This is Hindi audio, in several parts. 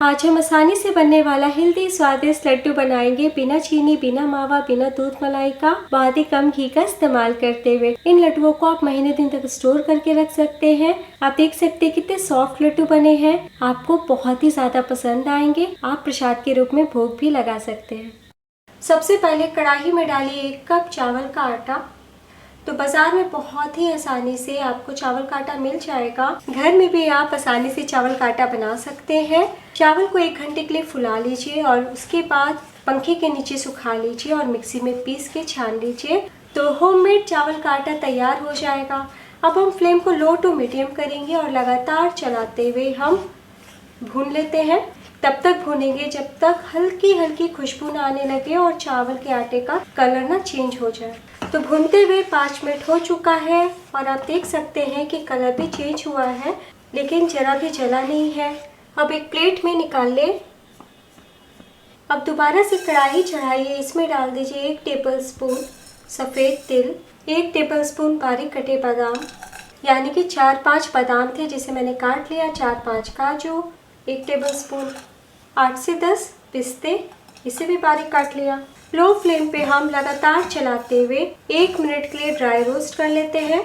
आज हम आसानी से बनने वाला हेल्दी स्वादिष्ट लड्डू बनाएंगे बिना चीनी, बिना मावा, बिना दूध मलाई का, बहुत ही कम घी का इस्तेमाल करते हुए। इन लड्डुओं को आप महीने दिन तक स्टोर करके रख सकते हैं। आप देख सकते हैं कितने सॉफ्ट लड्डू बने हैं, आपको बहुत ही ज्यादा पसंद आएंगे। आप प्रसाद के रूप में भोग भी लगा सकते हैं। सबसे पहले कढ़ाई में डालिए 1 कप चावल का आटा। तो बाज़ार में बहुत ही आसानी से आपको चावल का आटा मिल जाएगा। घर में भी आप आसानी से चावल का आटा बना सकते हैं। चावल को 1 घंटे के लिए फुला लीजिए और उसके बाद पंखे के नीचे सुखा लीजिए और मिक्सी में पीस के छान लीजिए। तो होममेड चावल का आटा तैयार हो जाएगा। अब हम फ्लेम को लो टू मीडियम करेंगे और लगातार चलाते हुए हम भून लेते हैं। तब तक भूनेंगे जब तक हल्की हल्की खुशबू ना आने लगे और चावल के आटे का कलर ना चेंज हो जाए। तो भूनते हुए 5 मिनट हो चुका है और आप देख सकते हैं कि कलर भी चेंज हुआ है, लेकिन जरा भी जला नहीं है। अब एक प्लेट में निकाल लें। अब दोबारा से कढ़ाई चढ़ाइए, इसमें डाल दीजिए 1 टेबलस्पून सफ़ेद तिल, 1 टेबलस्पून बारीक कटे बादाम, यानी कि 4-5 बादाम थे जिसे मैंने काट लिया, 4-5 काजू, 1 टेबलस्पून 8 से 10 पिस्ते, इसे भी बारीक काट लिया। लो फ्लेम पे हम लगातार चलाते हुए 1 मिनट के लिए ड्राई रोस्ट कर लेते हैं।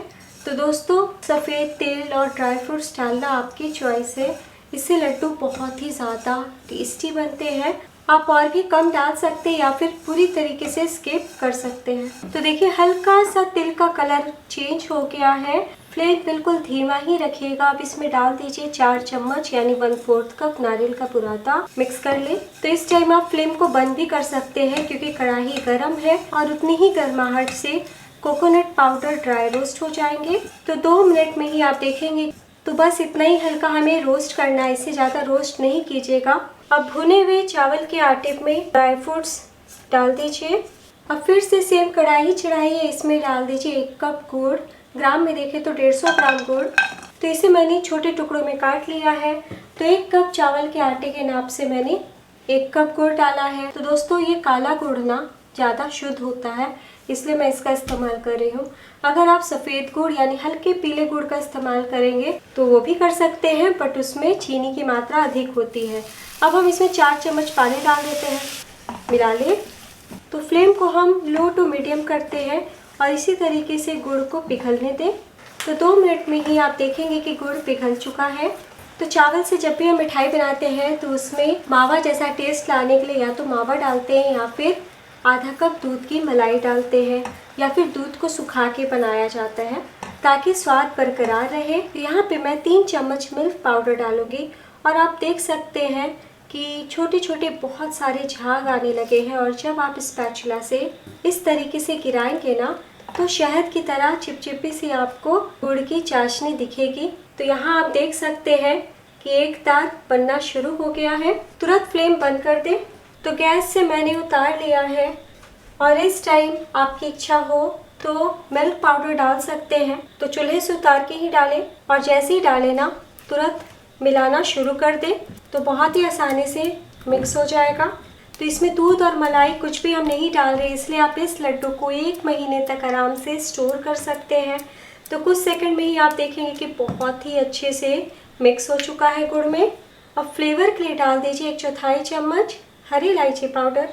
तो दोस्तों, सफ़ेद तिल और ड्राई फ्रूट्स डालना आपकी चॉइस है। इससे लड्डू बहुत ही ज़्यादा टेस्टी बनते हैं। आप और भी कम डाल सकते हैं या फिर पूरी तरीके से स्किप कर सकते हैं। तो देखिए हल्का सा तिल का कलर चेंज हो गया है। फ्लेम बिल्कुल धीमा ही रखिएगा। अब इसमें डाल दीजिए 4 चम्मच यानी 1/4 कप नारियल का बुरादा। मिक्स कर ले। तो इस टाइम आप फ्लेम को बंद भी कर सकते हैं क्योंकि कढ़ाई गर्म है और उतनी ही गर्माहट से कोकोनट पाउडर ड्राई रोस्ट हो जाएंगे। तो 2 मिनट में ही आप देखेंगे। तो बस इतना ही हल्का हमें रोस्ट करना है, इससे ज़्यादा रोस्ट नहीं कीजिएगा। अब भुने हुए चावल के आटे में ड्राई फ्रूट्स डाल दीजिए। अब फिर से सेम कढ़ाई चढ़ाइए, इसमें डाल दीजिए 1 कप गुड़। ग्राम में देखें तो 150 ग्राम गुड़। तो इसे मैंने छोटे टुकड़ों में काट लिया है। तो 1 कप चावल के आटे के नाप से मैंने 1 कप गुड़ डाला है। तो दोस्तों, ये काला गुड़ ना ज़्यादा शुद्ध होता है, इसलिए मैं इसका इस्तेमाल कर रही हूँ। अगर आप सफ़ेद गुड़ यानी हल्के पीले गुड़ का इस्तेमाल करेंगे तो वो भी कर सकते हैं, बट उसमें चीनी की मात्रा अधिक होती है। अब हम इसमें 4 चम्मच पानी डाल देते हैं, मिला लें। तो फ्लेम को हम लो टू मीडियम करते हैं और इसी तरीके से गुड़ को पिघलने दें। तो 2 मिनट में ही आप देखेंगे कि गुड़ पिघल चुका है। तो चावल से जब भी हम मिठाई बनाते हैं तो उसमें मावा जैसा टेस्ट लाने के लिए या तो मावा डालते हैं या फिर आधा कप दूध की मलाई डालते हैं या फिर दूध को सुखा के बनाया जाता है ताकि स्वाद बरकरार रहे। तो यहाँ पे मैं 3 चम्मच मिल्क पाउडर डालूंगी और आप देख सकते हैं कि छोटे छोटे बहुत सारे झाग आने लगे हैं और जब आप स्पैचुला से इस तरीके से गिराएंगे ना तो शहद की तरह चिपचिपी सी आपको गुड़ की चाशनी दिखेगी। तो यहाँ आप देख सकते हैं कि एक तार बनना शुरू हो गया है। तुरंत फ्लेम बंद कर दें। तो गैस से मैंने उतार लिया है और इस टाइम आपकी इच्छा हो तो मिल्क पाउडर डाल सकते हैं। तो चूल्हे से उतार के ही डालें और जैसे ही डालें ना तुरंत मिलाना शुरू कर दें। तो बहुत ही आसानी से मिक्स हो जाएगा। तो इसमें दूध और मलाई कुछ भी हम नहीं डाल रहे, इसलिए आप इस लड्डू को 1 महीने तक आराम से स्टोर कर सकते हैं। तो कुछ सेकंड में ही आप देखेंगे कि बहुत ही अच्छे से मिक्स हो चुका है गुड़ में। अब फ्लेवर के लिए डाल दीजिए 1/4 चम्मच हरी इलायची पाउडर।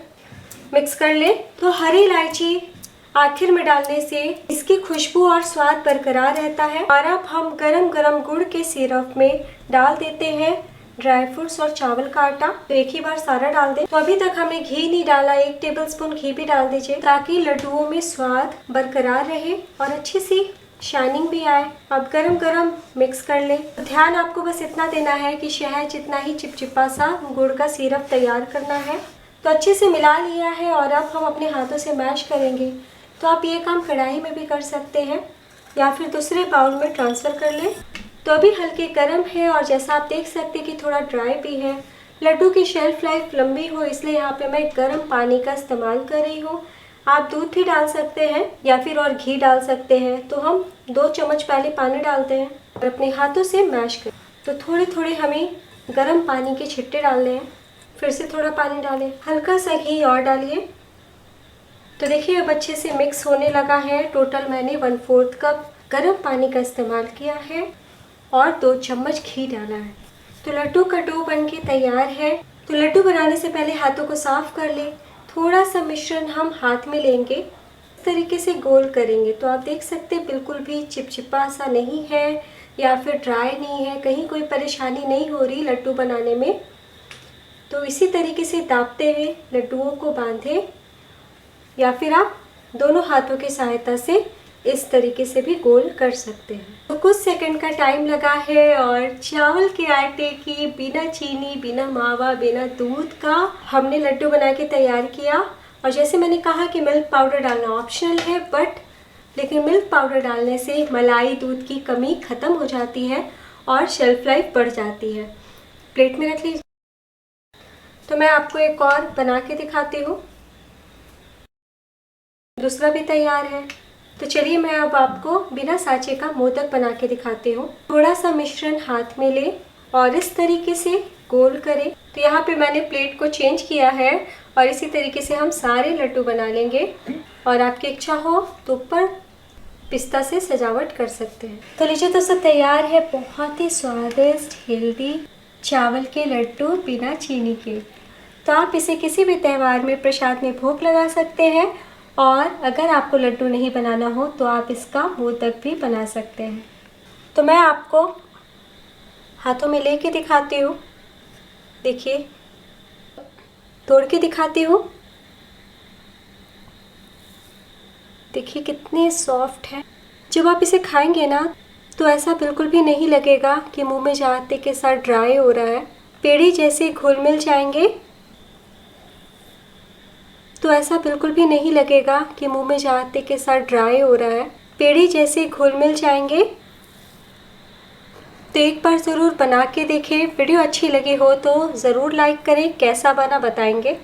मिक्स कर ले। तो हरी इलायची आखिर में डालने से इसकी खुशबू और स्वाद बरकरार रहता है। और अब हम गरम गरम गुड़ के सिरप में डाल देते हैं ड्राई फ्रूट्स और चावल का आटा। तो एक ही बार सारा डाल दें। तो अभी तक हमने घी नहीं डाला, 1 टेबलस्पून घी भी डाल दीजिए ताकि लड्डुओं में स्वाद बरकरार रहे और अच्छी सी शाइनिंग भी आए। अब गरम गरम मिक्स कर लें। तो ध्यान आपको बस इतना देना है कि शहद जितना ही चिपचिपा सा गुड़ का सिरप तैयार करना है। तो अच्छे से मिला लिया है और अब हम अपने हाथों से मैश करेंगे। तो आप ये काम कढ़ाई में भी कर सकते हैं या फिर दूसरे बाउल में ट्रांसफ़र कर लें। तो अभी हल्के गर्म है और जैसा आप देख सकते हैं कि थोड़ा ड्राई भी है। लड्डू की शेल्फ लाइफ लंबी हो इसलिए यहाँ पे मैं गर्म पानी का इस्तेमाल कर रही हूँ। आप दूध भी डाल सकते हैं या फिर और घी डाल सकते हैं। तो हम 2 चम्मच पहले पानी डालते हैं और अपने हाथों से मैश करें। तो थोड़े थोड़े हमें गर्म पानी के छिट्टे डालने हैं। फिर से थोड़ा पानी डालें, हल्का सा घी और डालिए। तो देखिए अब अच्छे से मिक्स होने लगा है। टोटल मैंने 1/4 कप गर्म पानी का इस्तेमाल किया है और 2 चम्मच घी डाला है। तो तो लड्डू का डो बनके तैयार है। तो लड्डू बनाने से पहले हाथों को साफ कर ले। थोड़ा सा मिश्रण हम हाथ में लेंगे, इस तरीके से गोल करेंगे। तो आप देख सकते हैं बिल्कुल भी चिपचिपा सा नहीं है या फिर ड्राई नहीं है, कहीं कोई परेशानी नहीं हो रही लड्डू बनाने में। तो इसी तरीके से दाबते हुए लड्डुओं को बांधें, या फिर आप दोनों हाथों की सहायता से इस तरीके से भी गोल कर सकते हैं। तो कुछ सेकंड का टाइम लगा है और चावल के आटे की बिना चीनी, बिना मावा, बिना दूध का हमने लड्डू बना के तैयार किया। और जैसे मैंने कहा कि मिल्क पाउडर डालना ऑप्शनल है, लेकिन मिल्क पाउडर डालने से मलाई दूध की कमी ख़त्म हो जाती है और शेल्फ लाइफ बढ़ जाती है। प्लेट में रख लीजिए। तो मैं आपको एक और बना के दिखाती हूँ। दूसरा भी तैयार है। तो चलिए मैं अब आपको बिना साँचे का मोदक बना के दिखाती हूँ। थोड़ा सा मिश्रण हाथ में ले और इस तरीके से गोल करें। तो यहाँ पे मैंने प्लेट को चेंज किया है और इसी तरीके से हम सारे लड्डू बना लेंगे। और आपकी इच्छा हो तो ऊपर पिस्ता से सजावट कर सकते हैं। तो लीजिए दोस्तों, तैयार है बहुत ही स्वादिष्ट हेल्दी चावल के लड्डू बिना चीनी के। तो आप इसे किसी भी त्यौहार में प्रसाद में भोग लगा सकते हैं। और अगर आपको लड्डू नहीं बनाना हो तो आप इसका मोदक भी बना सकते हैं। तो मैं आपको हाथों में लेके दिखाती हूँ। देखिए, तोड़ के दिखाती हूँ। देखिए कितने सॉफ्ट है। जब आप इसे खाएंगे ना तो ऐसा बिल्कुल भी नहीं लगेगा कि मुंह में जाते के साथ ड्राई हो रहा है। पेड़ी जैसे घुल मिल जाएंगे, तो ऐसा बिल्कुल भी नहीं लगेगा कि मुंह में जाते के साथ ड्राई हो रहा है। पेड़ी जैसे घुल मिल जाएंगे। तो एक बार ज़रूर बना के देखें। वीडियो अच्छी लगी हो तो ज़रूर लाइक करें, कैसा बना बताएंगे।